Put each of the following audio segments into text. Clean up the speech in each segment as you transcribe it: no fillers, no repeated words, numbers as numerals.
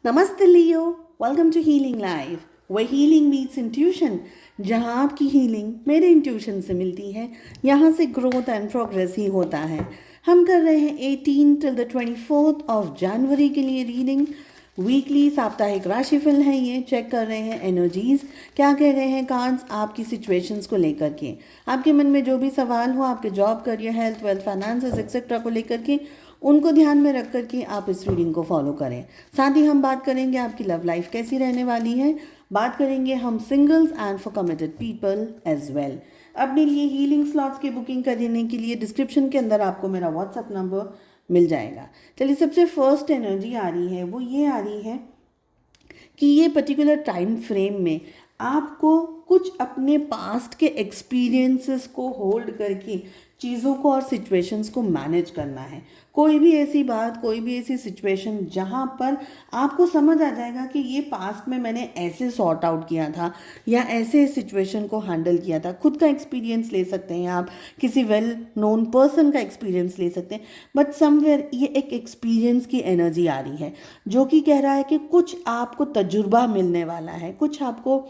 नमस्ते Leo, welcome to healing life way healing meets intuition. जहाँ आपकी हीलिंग मेरे इंट्यूशन से मिलती है, यहाँ से ग्रोथ एंड प्रोग्रेस ही होता है। हम कर रहे हैं 18 टिल द 24 ऑफ जनवरी के लिए रीडिंग। वीकली साप्ताहिक राशिफल है, ये चेक कर रहे हैं एनर्जीज क्या कह रहे हैं कार्ड्स आपकी सिचुएशंस को लेकर के। आपके मन में जो भी सवाल हो आपके job, career, health, wealth, finances etcetera को लेकर के, उनको ध्यान में रख करके आप इस रीडिंग को फॉलो करें। साथ ही हम बात करेंगे आपकी लव लाइफ कैसी रहने वाली है, बात करेंगे हम singles and for committed people as well. अपने लिए हीलिंग स्लॉट्स की बुकिंग करने के लिए डिस्क्रिप्शन के अंदर आपको मेरा व्हाट्सएप नंबर मिल जाएगा। चलिए, सबसे फर्स्ट एनर्जी आ रही है वो ये आ रही है कि ये पर्टिकुलर टाइम फ्रेम में आपको कुछ अपने पास्ट के एक्सपीरियंसेस को होल्ड करके चीज़ों को और सिचुएशंस को मैनेज करना है। कोई भी ऐसी बात, कोई भी ऐसी सिचुएशन जहाँ पर आपको समझ आ जाएगा कि ये पास्ट में मैंने ऐसे सॉर्ट आउट किया था या ऐसे सिचुएशन को हैंडल किया था। खुद का एक्सपीरियंस ले सकते हैं आप, किसी वेल नोन पर्सन का एक्सपीरियंस ले सकते हैं, बट समवेयर ये एक एक्सपीरियंस की एनर्जी आ रही है जो कि कह रहा है कि कुछ आपको तजुर्बा मिलने वाला है, कुछ आपको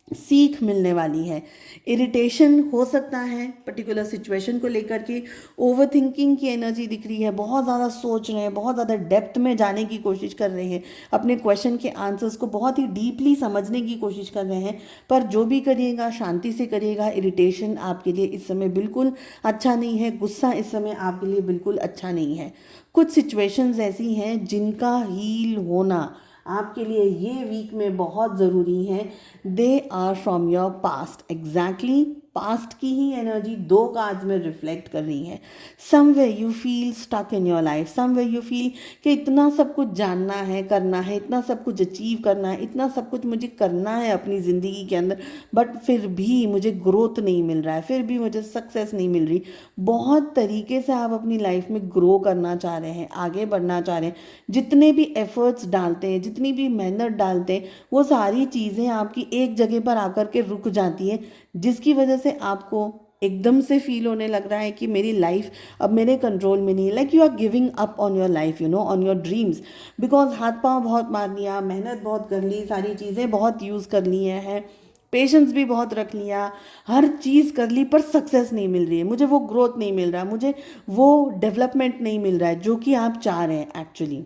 सीख मिलने वाली है। इरिटेशन हो सकता है पर्टिकुलर सिचुएशन को लेकर के, ओवर थिंकिंग की एनर्जी दिख रही है, बहुत ज़्यादा सोच रहे हैं, बहुत ज़्यादा डेप्थ में जाने की कोशिश कर रहे हैं, अपने क्वेश्चन के आंसर्स को बहुत ही डीपली समझने की कोशिश कर रहे हैं। पर जो भी करिएगा शांति से करिएगा। इरिटेशन आपके लिए इस समय बिल्कुल अच्छा नहीं है, गुस्सा इस समय आपके लिए बिल्कुल अच्छा नहीं है। कुछ सिचुएशंस ऐसी हैं जिनका हील होना आपके लिए ये वीक में बहुत ज़रूरी है। They are from your past, exactly past की ही एनर्जी दो कार्ड्स में रिफ्लेक्ट कर रही है। Somewhere you feel stuck in your life, somewhere you feel कि इतना सब कुछ जानना है, करना है, इतना सब कुछ अचीव करना है, इतना सब कुछ मुझे करना है अपनी ज़िंदगी के अंदर, बट फिर भी मुझे ग्रोथ नहीं मिल रहा है, फिर भी मुझे सक्सेस नहीं मिल रही। बहुत तरीके से आप अपनी लाइफ में ग्रो करना चाह रहे हैं, आगे बढ़ना चाह रहे हैं, जितने भी एफर्ट्स डालते हैं, जितनी भी मेहनत डालते हैं, वो सारी चीज़ें आपकी एक जगह पर आकर के रुक जाती हैं, जिसकी वजह से आपको एकदम से फील होने लग रहा है कि मेरी लाइफ अब मेरे कंट्रोल में नहीं है। Like you are giving up on your life, you know, on your dreams, because हाथ पाँव बहुत मार लिया, मेहनत बहुत कर ली, सारी चीज़ें बहुत यूज़ कर ली हैं, पेशेंस भी बहुत रख लिया, हर चीज़ कर ली, पर सक्सेस नहीं मिल रही है, मुझे वो ग्रोथ नहीं मिल रहा है, मुझे वो डेवलपमेंट नहीं मिल रहा है जो कि आप चाह रहे हैं। एक्चुअली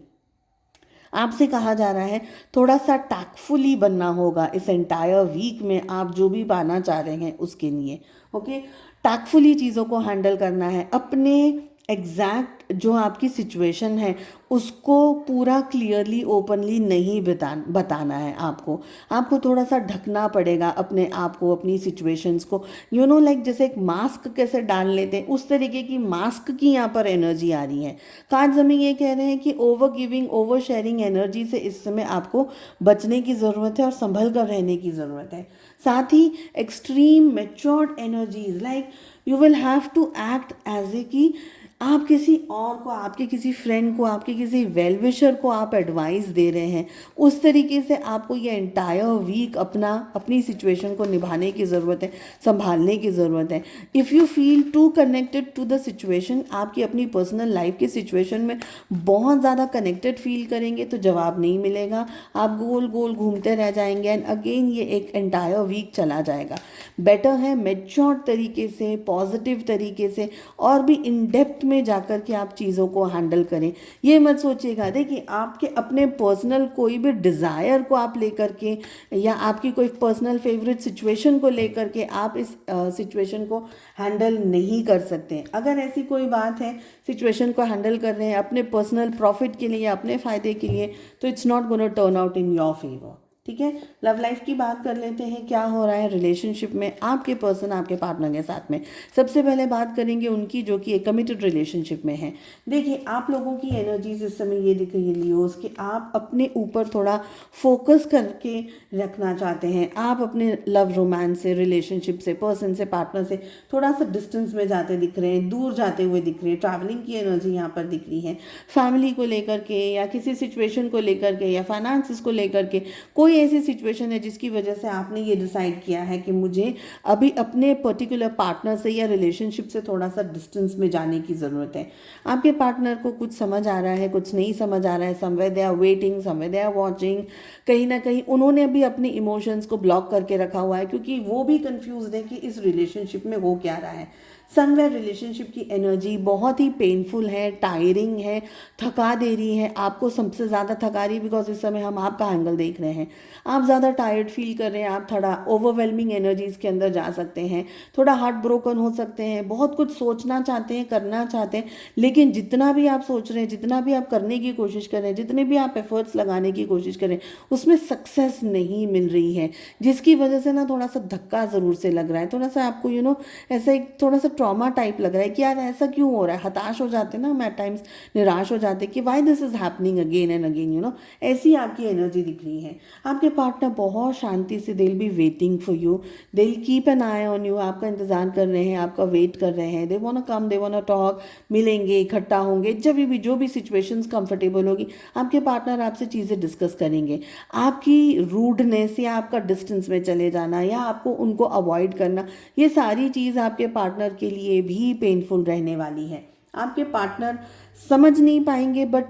आपसे कहा जा रहा है थोड़ा सा टैक्टफुली बनना होगा इस एंटायर वीक में, आप जो भी पाना चाह रहे हैं उसके लिए। ओके, टैक्टफुली चीज़ों को हैंडल करना है, अपने एग्जैक्ट जो आपकी सिचुएशन है उसको पूरा क्लियरली ओपनली नहीं बताना है आपको। आपको थोड़ा सा ढकना पड़ेगा अपने आप को, अपनी सिचुएशंस को, यू नो, लाइक जैसे एक मास्क कैसे डाल लेते हैं उस तरीके की मास्क की यहाँ पर एनर्जी आ रही है। कार्ड्स हमें ये कह रहे हैं कि over giving, over sharing energy से इस समय आपको बचने की ज़रूरत है और संभल कर रहने की ज़रूरत है। साथ ही extreme matured energies, like you will have to act as a कि आप किसी और को, आपके किसी फ्रेंड को, आपके किसी वेल विशर को आप एडवाइस दे रहे हैं, उस तरीके से आपको ये एंटायर वीक अपनी सिचुएशन को निभाने की ज़रूरत है, संभालने की ज़रूरत है। If you feel too connected to the situation, आपकी अपनी पर्सनल लाइफ की सिचुएशन में बहुत ज़्यादा कनेक्टेड फील करेंगे तो जवाब नहीं मिलेगा, आप गोल गोल घूमते रह जाएंगे एंड अगेन ये एक एंटायर वीक चला जाएगा। बेटर है मेच्योर्ड तरीके से, पॉजिटिव तरीके से और भी इन डेप्थ में जाकर के आप चीज़ों को हैंडल करें। ये मत सोचिएगा, देखिए आपके अपने पर्सनल कोई भी डिज़ायर को आप लेकर के या आपकी कोई पर्सनल फेवरेट सिचुएशन को लेकर के आप इस सिचुएशन को हैंडल नहीं कर सकते। अगर ऐसी कोई बात है, सिचुएशन को हैंडल कर रहे हैं अपने पर्सनल प्रॉफिट के लिए या अपने फ़ायदे के लिए, तो it's not gonna turn out in your favour. ठीक है, लव लाइफ की बात कर लेते हैं। क्या हो रहा है रिलेशनशिप में आपके पर्सन, आपके पार्टनर के साथ में। सबसे पहले बात करेंगे उनकी जो कि एक कमिटेड रिलेशनशिप में है। देखिए आप लोगों की एनर्जीज इस समय ये दिख रही है लियोस कि आप अपने ऊपर थोड़ा फोकस करके रखना चाहते हैं। आप अपने लव रोमांस से, रिलेशनशिप से, पर्सन से, पार्टनर से थोड़ा सा डिस्टेंस में जाते दिख रहे हैं, दूर जाते हुए दिख रहे हैं। ट्रैवलिंग की एनर्जी यहाँ पर दिख रही है। फैमिली को लेकर के या किसी सिचुएशन को लेकर के या फाइनेंसिस को लेकर के कोई ऐसी सिचुएशन है जिसकी वजह से आपने ये डिसाइड किया है कि मुझे अभी अपने पर्टिकुलर पार्टनर से या रिलेशनशिप से थोड़ा सा डिस्टेंस में जाने की ज़रूरत है। आपके पार्टनर को कुछ समझ आ रहा है, कुछ नहीं समझ आ रहा है, somewhere they are waiting, somewhere they are watching, कहीं ना कहीं उन्होंने अभी अपने इमोशंस को ब्लॉक करके रखा हुआ है क्योंकि वो भी कंफ्यूज है कि इस रिलेशनशिप में हो क्या रहा है। समवेयर रिलेशनशिप की एनर्जी बहुत ही पेनफुल है, टायरिंग है, थका दे रही है, आपको सबसे ज़्यादा थका रही है बिकॉज इस समय हम आपका एंगल देख रहे हैं। आप ज़्यादा टायर्ड फील कर रहे हैं, आप थोड़ा ओवरवेलमिंग एनर्जीज के अंदर जा सकते हैं, थोड़ा हार्ट ब्रोकन हो सकते हैं, बहुत कुछ सोचना चाहते हैं, करना चाहते हैं, लेकिन जितना भी आप सोच रहे हैं, जितना भी आप करने की कोशिश कर रहे हैं, जितने भी आप एफर्ट्स लगाने की कोशिश कर रहे हैं, उसमें सक्सेस नहीं मिल रही है, जिसकी वजह से ना थोड़ा सा धक्का ज़रूर से लग रहा है, थोड़ा सा आपको ऐसा एक थोड़ा सा ट्रॉमा टाइप लग रहा है कि यार ऐसा क्यों हो रहा है। हताश हो जाते हैं ना हम एट टाइम्स, निराश हो जाते हैं कि why this is happening again and again, ऐसी आपकी एनर्जी दिख रही है। आपके पार्टनर बहुत शांति से, they will be waiting for you, they will keep an I on you, आपका इंतजार कर रहे हैं, आपका वेट कर रहे हैं, they want come, they want talk, मिलेंगे, इकट्ठा होंगे, जब भी जो भी सिचुएशंस कंफर्टेबल होगी आपके पार्टनर आपसे चीज़ें डिस्कस करेंगे। आपकी रूडनेस या आपका डिस्टेंस में चले जाना या आपको उनको अवॉइड करना, ये सारी चीज़ आपके पार्टनर के लिए भी पेनफुल रहने वाली है। आपके पार्टनर समझ नहीं पाएंगे बट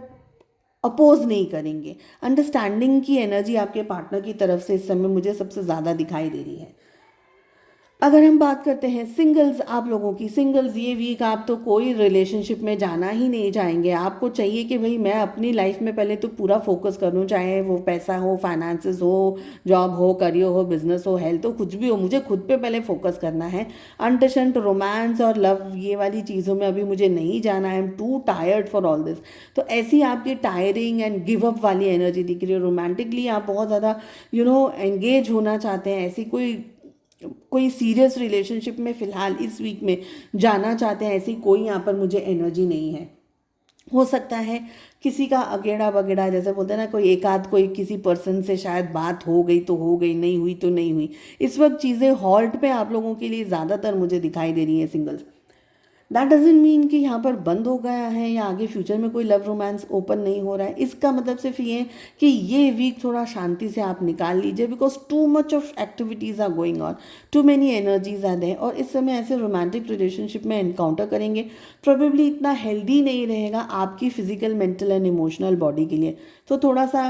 अपोज नहीं करेंगे। अंडरस्टैंडिंग की एनर्जी आपके पार्टनर की तरफ से इस समय मुझे सबसे ज़्यादा दिखाई दे रही है। अगर हम बात करते हैं सिंगल्स, आप लोगों की सिंगल्स, ये वीक आप तो कोई रिलेशनशिप में जाना ही नहीं चाहेंगे। आपको चाहिए कि भाई मैं अपनी लाइफ में पहले तो पूरा फोकस करूँ, चाहे वो पैसा हो, फाइनेंसेस हो, जॉब हो, करियर हो, बिजनेस हो, हेल्थ हो, कुछ भी हो, मुझे खुद पे पहले फोकस करना है। अनटशंट रोमांस और लव ये वाली चीज़ों में अभी मुझे नहीं जाना है। I am to tired for all this. तो ऐसी आपकी टायरिंग एंड गिव अप वाली एनर्जी दिख रही है। रोमांटिकली आप बहुत ज़्यादा एंगेज होना चाहते हैं, ऐसी कोई सीरियस रिलेशनशिप में फ़िलहाल इस वीक में जाना चाहते हैं, ऐसी कोई यहाँ पर मुझे एनर्जी नहीं है। हो सकता है किसी का अगेड़ा बगेड़ा, जैसे बोलते हैं ना, कोई एक आध कोई किसी पर्सन से शायद बात हो गई तो हो गई, नहीं हुई तो नहीं हुई। इस वक्त चीज़ें हॉल्ट पे आप लोगों के लिए ज़्यादातर मुझे दिखाई दे रही है सिंगल्स। दैट डजेंट मीन कि यहाँ पर बंद हो गया है या आगे फ्यूचर में कोई लव रोमांस ओपन नहीं हो रहा है। इसका मतलब सिर्फ ये है कि ये वीक थोड़ा शांति से आप निकाल लीजिए because too much of activities are going on, too many energies are there, और इस समय ऐसे रोमांटिक रिलेशनशिप में एनकाउंटर करेंगे प्रॉबेबली इतना हेल्दी नहीं रहेगा आपकी physical, mental and emotional body के लिए। तो थोड़ा सा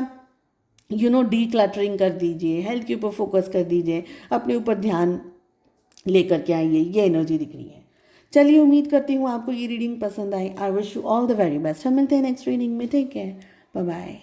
डी क्लटरिंग कर दीजिए, हेल्थ के ऊपर फोकस कर दीजिए, अपने ऊपर ध्यान लेकर के आइए, ये एनर्जी दिख रही है। चलिए, उम्मीद करती हूँ आपको ये रीडिंग पसंद आई। I wish you all the very best. हम मिलते हैं नेक्स्ट रीडिंग में। Take care, bye bye.